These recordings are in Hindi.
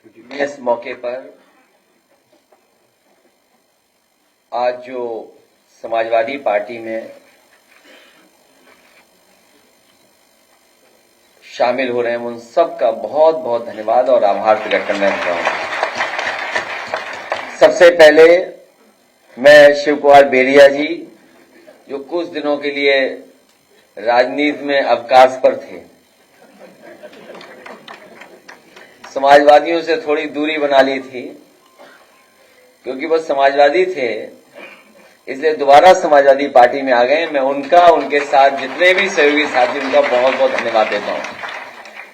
इस मौके पर आज जो समाजवादी पार्टी में शामिल हो रहे हैं उन सब का बहुत बहुत धन्यवाद और आभार प्रकट करना चाहता हूं। सबसे पहले मैं शिव कुमार बेरिया जी, जो कुछ दिनों के लिए राजनीति में अवकाश पर थे, समाजवादियों से थोड़ी दूरी बना ली थी क्योंकि वो समाजवादी थे, इसलिए दोबारा समाजवादी पार्टी में आ गए। मैं उनका, उनके साथ जितने भी सहयोगी साथी, उनका बहुत बहुत धन्यवाद देता हूं।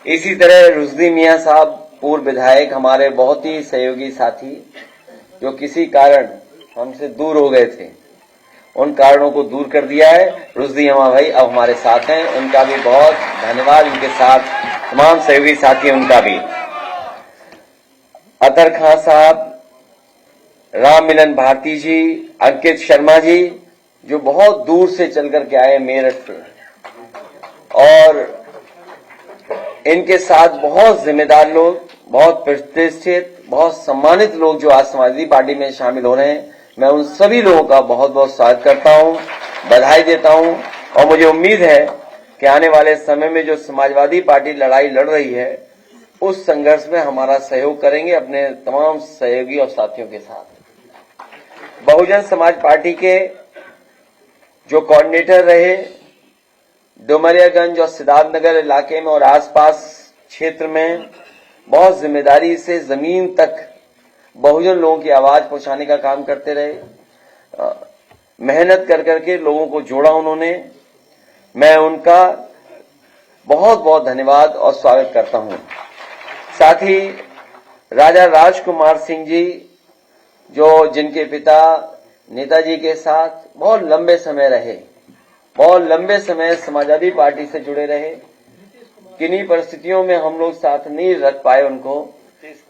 इसी तरह रुश्दी मियां साहब, पूर्व विधायक, हमारे बहुत ही सहयोगी साथी, जो किसी कारण हमसे दूर हो गए थे, उन कारणों को दूर कर दिया है। रुश्दी अम्मा भाई अब हमारे साथ हैं, उनका भी बहुत धन्यवाद। उनके साथ तमाम सहयोगी साथी, उनका भी। अतर खां साहब, राम मिलन भारती जी, अंकित शर्मा जी, जो बहुत दूर से चल करके आए मेरठ से, और इनके साथ बहुत जिम्मेदार लोग, बहुत प्रतिष्ठित, बहुत सम्मानित लोग जो आज समाजवादी पार्टी में शामिल हो रहे हैं, मैं उन सभी लोगों का बहुत बहुत स्वागत करता हूं, बधाई देता हूं। और मुझे उम्मीद है कि आने वाले समय में जो समाजवादी पार्टी लड़ाई लड़ रही है, उस संघर्ष में हमारा सहयोग करेंगे अपने तमाम सहयोगी और साथियों के साथ। बहुजन समाज पार्टी के जो कोऑर्डिनेटर रहे, डुमरियागंज और सिद्धार्थनगर इलाके में और आसपास क्षेत्र में बहुत जिम्मेदारी से जमीन तक बहुजन लोगों की आवाज पहुंचाने का काम करते रहे, मेहनत कर करके लोगों को जोड़ा उन्होंने। मैं उनका बहुत बहुत धन्यवाद और स्वागत करता हूं। साथ ही राजा राजकुमार सिंह जी, जो जिनके पिता नेताजी के साथ बहुत लंबे समय रहे, बहुत लंबे समय समाजवादी पार्टी से जुड़े रहे, किन्हीं परिस्थितियों में हम लोग साथ नहीं रख पाए उनको,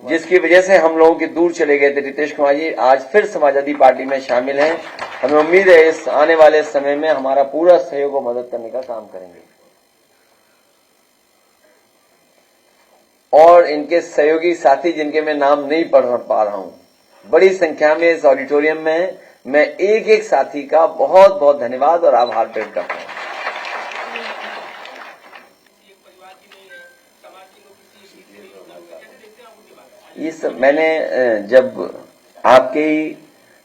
जिसकी वजह से हम लोगों के दूर चले गए थे। रितेश कुमार जी आज फिर समाजवादी पार्टी में शामिल हैं। हमें उम्मीद है इस आने वाले समय में हमारा पूरा सहयोग और मदद करने का काम करेंगे। और इनके सहयोगी साथी, जिनके मैं नाम नहीं पढ़ पा रहा हूं, बड़ी संख्या में इस ऑडिटोरियम में, मैं एक एक साथी का बहुत बहुत धन्यवाद और आभार प्रकट करता हूं। ये सब मैंने जब आपके ही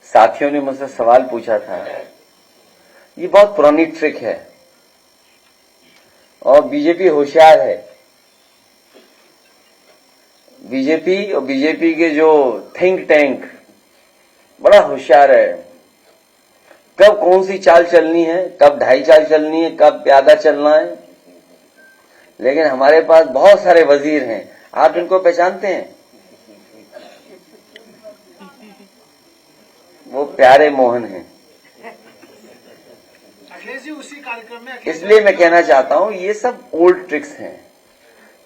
साथियों ने मुझसे सवाल पूछा था, ये बहुत पुरानी ट्रिक है और बीजेपी होशियार है। बीजेपी और बीजेपी के जो थिंक टैंक बड़ा होशियार है, कब कौन सी चाल चलनी है, कब ढाई चाल चलनी है, कब प्यादा चलना है। लेकिन हमारे पास बहुत सारे वजीर हैं, आप इनको पहचानते हैं? वो प्यारे मोहन हैं। इसलिए मैं कहना चाहता हूं, ये सब ओल्ड ट्रिक्स हैं।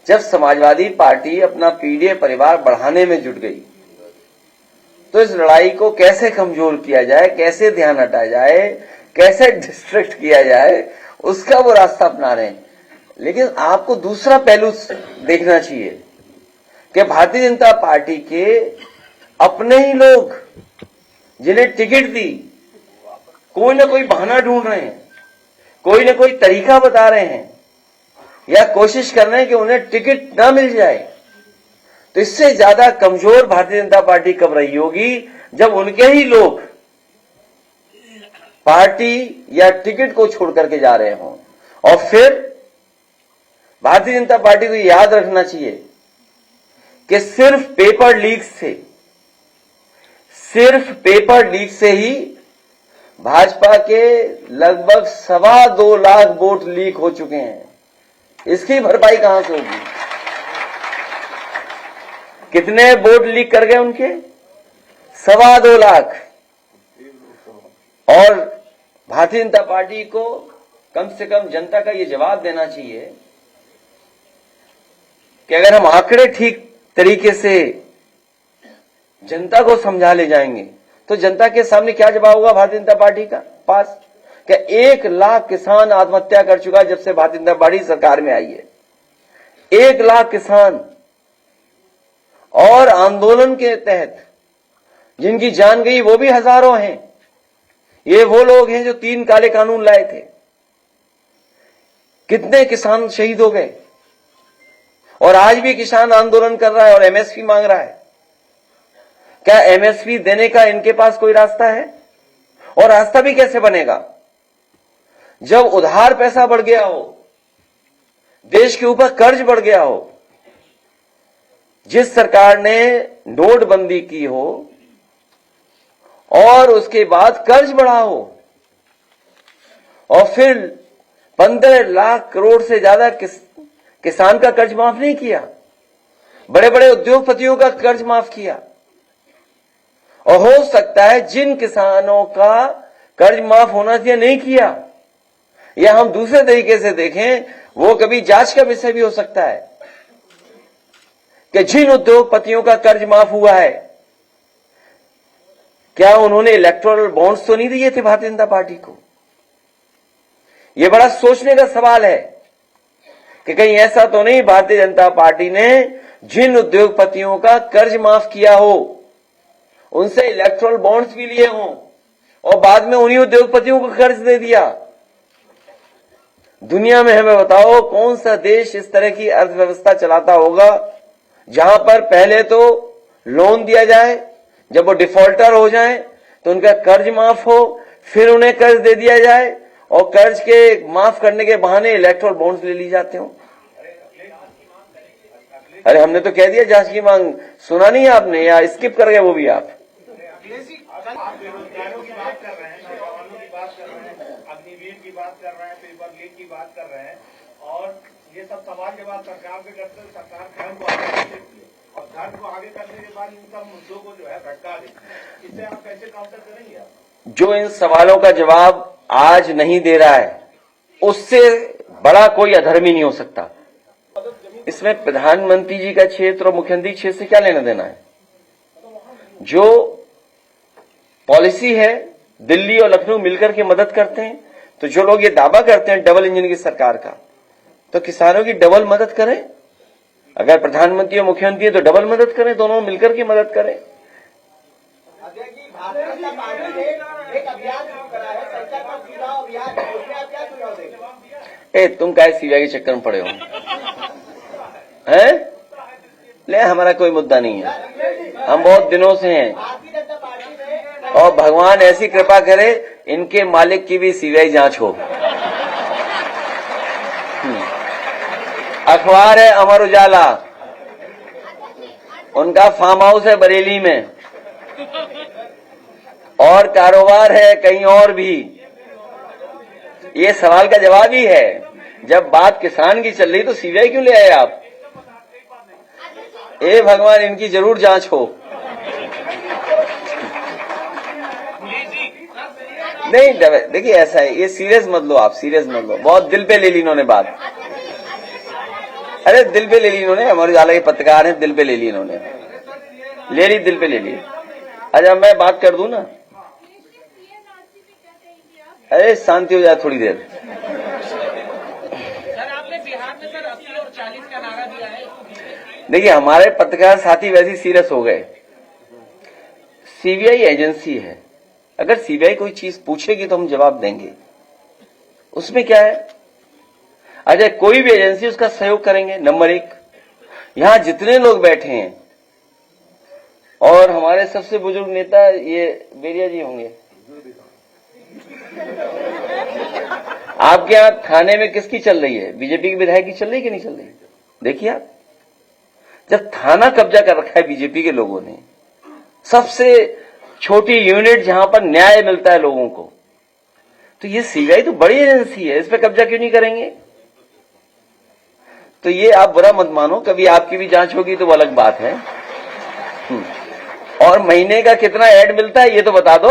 जब समाजवादी पार्टी अपना पीढ़ी परिवार बढ़ाने में जुट गई, तो इस लड़ाई को कैसे कमजोर किया जाए, कैसे ध्यान हटाया जाए, कैसे डिस्ट्रैक्ट किया जाए, उसका वो रास्ता अपना रहे हैं। लेकिन आपको दूसरा पहलू देखना चाहिए कि भारतीय जनता पार्टी के अपने ही लोग जिन्हें टिकट दी, कोई ना कोई बहाना ढूंढ रहे हैं, कोई ना कोई तरीका बता रहे हैं, या कोशिश कर रहे हैं कि उन्हें टिकट ना मिल जाए। तो इससे ज्यादा कमजोर भारतीय जनता पार्टी कब रही होगी, जब उनके ही लोग पार्टी या टिकट को छोड़ करके जा रहे हों। और फिर भारतीय जनता पार्टी को याद रखना चाहिए कि सिर्फ पेपर लीक से ही भाजपा के लगभग 2.25 लाख वोट लीक हो चुके हैं। इसकी भरपाई कहां से होगी? कितने वोट लीक कर गए उनके? 2.25 लाख। और भारतीय जनता पार्टी को कम से कम जनता का ये जवाब देना चाहिए कि अगर हम आंकड़े ठीक तरीके से जनता को समझा ले जाएंगे, तो जनता के सामने क्या जवाब होगा भारतीय जनता पार्टी का पास? क्या 1 लाख किसान आत्महत्या कर चुका है जब से भारतीय जनता पार्टी सरकार में आई है। 1 लाख किसान। और आंदोलन के तहत जिनकी जान गई वो भी हजारों हैं। ये वो लोग हैं जो 3 काले कानून लाए थे। कितने किसान शहीद हो गए, और आज भी किसान आंदोलन कर रहा है और एमएसपी मांग रहा है। क्या एमएसपी देने का इनके पास कोई रास्ता है? और रास्ता भी कैसे बनेगा जब उधार पैसा बढ़ गया हो, देश के ऊपर कर्ज बढ़ गया हो, जिस सरकार ने नोटबंदी की हो और उसके बाद कर्ज बढ़ा हो, और फिर 15 लाख करोड़ से ज्यादा किसान का कर्ज माफ नहीं किया, बड़े बड़े उद्योगपतियों का कर्ज माफ किया। और हो सकता है जिन किसानों का कर्ज माफ होना चाहिए नहीं किया, या हम दूसरे तरीके से देखें, वो कभी जांच का विषय भी हो सकता है कि जिन उद्योगपतियों का कर्ज माफ हुआ है, क्या उन्होंने इलेक्टोरल बॉन्ड्स तो नहीं दिए थे भारतीय जनता पार्टी को? यह बड़ा सोचने का सवाल है कि कहीं ऐसा तो नहीं भारतीय जनता पार्टी ने जिन उद्योगपतियों का कर्ज माफ किया हो, उनसे इलेक्टोरल बॉन्ड्स भी लिए हों और बाद में उन्हीं उद्योगपतियों को कर्ज दे दिया। दुनिया में हमें बताओ कौन सा देश इस तरह की अर्थव्यवस्था चलाता होगा जहां पर पहले तो लोन दिया जाए, जब वो डिफॉल्टर हो जाए तो उनका कर्ज माफ हो, फिर उन्हें कर्ज दे दिया जाए और कर्ज के माफ करने के बहाने इलेक्टोरल बॉन्ड्स ले ली जाते हो। अरे हमने तो कह दिया जांच की मांग, सुना नहीं आपने या स्किप कर गए वो भी आप? बेरोजगारों की बात कर रहे हैं, नौजवानों की बात कर रहे हैं, अग्निवीर की बात कर रहे हैं, पेपर लीक की बात कर रहे हैं, और ये सब सवाल जब आप सरकार से करते हैं, सरकार धर्म को आगे करती है और धर्म को आगे करने के बाद इन सब मुद्दों को जो है भटका देती है। इससे आप कैसे काउंटर करेंगे? आप जो इन सवालों का जवाब आज नहीं दे रहा है, उससे बड़ा कोई अधर्मी नहीं हो सकता। इसमें प्रधानमंत्री जी का क्षेत्र और मुख्यमंत्री क्षेत्र से क्या लेना देना है? जो पॉलिसी है दिल्ली और लखनऊ मिलकर के मदद करते हैं, तो जो लोग ये दावा करते हैं डबल इंजन की सरकार का, तो किसानों की डबल मदद करें। अगर प्रधानमंत्री और मुख्यमंत्री है तो डबल मदद करें, दोनों मिलकर के मदद करें। भारतीय जनता पार्टी ने एक अभियान शुरू करा है, सरकार का चुनाव अभियान, उसमें आप क्या सुझाव देंगे? तुम क्या सीबीआई के चक्कर में पड़े हो? हैं? ले, हमारा कोई मुद्दा नहीं है, हम बहुत दिनों से हैं। भारतीय जनता पार्टी ने, और भगवान ऐसी कृपा करे इनके मालिक की भी सीबीआई जांच हो। अखबार है अमर उजाला, उनका फार्म हाउस है बरेली में, और कारोबार है कहीं और भी। ये सवाल का जवाब ही है, जब बात किसान की चल रही तो सीबीआई क्यों ले आए आप? ए भगवान, इनकी जरूर जांच हो। नहीं देखिए, ऐसा है, ये सीरियस मत लो, आप सीरियस मत लो, बहुत दिल पे ले ली इन्होंने बात। अरे दिल पे ले ली इन्होंने, अमर उजाला के पत्रकार हैं, दिल पे ले ली इन्होंने, ले ली, दिल पे ले ली। अच्छा मैं बात कर दूं ना? अरे शांति हो जाए थोड़ी देर। सर आपने बिहार में सर 80 और 40 का नारा दिया है। देखिए हमारे पत्रकार साथी वैसे सीरियस हो गए। सीबीआई एजेंसी है, अगर सीबीआई कोई चीज पूछेगी तो हम जवाब देंगे, उसमें क्या है? अच्छा कोई भी एजेंसी उसका सहयोग करेंगे। नंबर 1, यहां जितने लोग बैठे हैं और हमारे सबसे बुजुर्ग नेता ये बेरिया जी होंगे। आपके यहां थाने में किसकी चल रही है? बीजेपी की विधायक की चल रही है कि नहीं चल रही? देखिए आप, जब थाना कब्जा कर रखा है बीजेपी के लोगों ने, सबसे छोटी यूनिट जहां पर न्याय मिलता है लोगों को, तो ये सीबीआई तो बड़ी एजेंसी है, इस पर कब्जा क्यों नहीं करेंगे? तो ये आप बुरा मत मानो, कभी आपकी भी जांच होगी तो वो अलग बात है। और महीने का कितना ऐड मिलता है ये तो बता दो।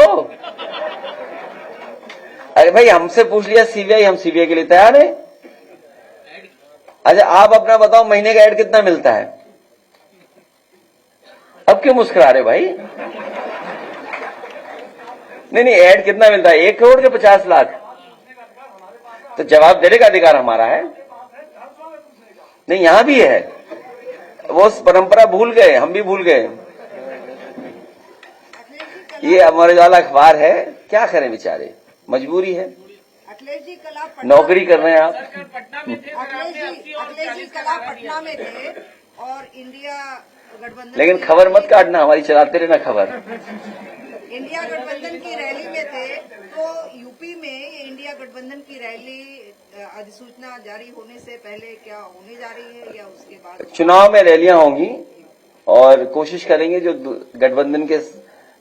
अरे भाई हमसे पूछ लिया सीबीआई, हम सीबीआई के लिए तैयार हैं। अच्छा आप अपना बताओ, महीने का ऐड कितना मिलता है? अब क्यों मुस्कुरा रहे भाई? नहीं, ऐड कितना मिलता है? 1 करोड़ के 50 लाख? तो जवाब देने का अधिकार हमारा है। नहीं, यहां भी है। वो परंपरा भूल गए, हम भी भूल गए। ये अमर उजाला अखबार है, क्या करें बेचारे, मजबूरी है। अखिलेश जी कल आप नौकरी कर रहे हैं आप। सर पटना में थे, अखिलेश जी कल आप पटना में थे और इंडिया गठबंधन लेकिन खबर मत काटना, हमारी चलाते रहना खबर। इंडिया गठबंधन की रैली में थे, तो यूपी में ये इंडिया गठबंधन की रैली अधिसूचना जारी होने से पहले क्या होने जा रही है या उसके बाद? चुनाव में रैलियां होंगी और कोशिश करेंगे जो गठबंधन के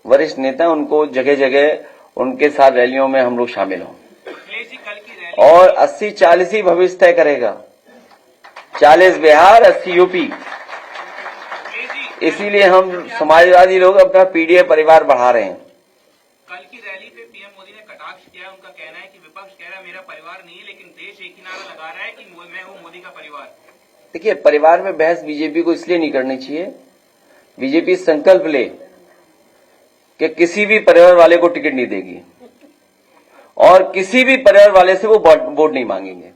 वरिष्ठ नेता उनको जगह जगह उनके साथ रैलियों में हम लोग शामिल हों और 80-40 ही भविष्य तय करेगा। 40 बिहार, 80 यूपी। इसीलिए हम समाजवादी लोग अपना पीडीए परिवार बढ़ा रहे हैं। कल की रैली पे पीएम मोदी ने कटाक्ष किया। उनका कहना है कि विपक्ष कह रहा है मेरा परिवार नहीं है, लेकिन देश एक ही नारा लगा रहा है कि मैं हूं मोदी का परिवार। देखिए, परिवार में बहस बीजेपी को इसलिए नहीं करनी चाहिए। बीजेपी संकल्प ले कि किसी भी परिवार वाले को टिकट नहीं देगी और किसी भी परिवार वाले से वो वोट नहीं मांगेंगे।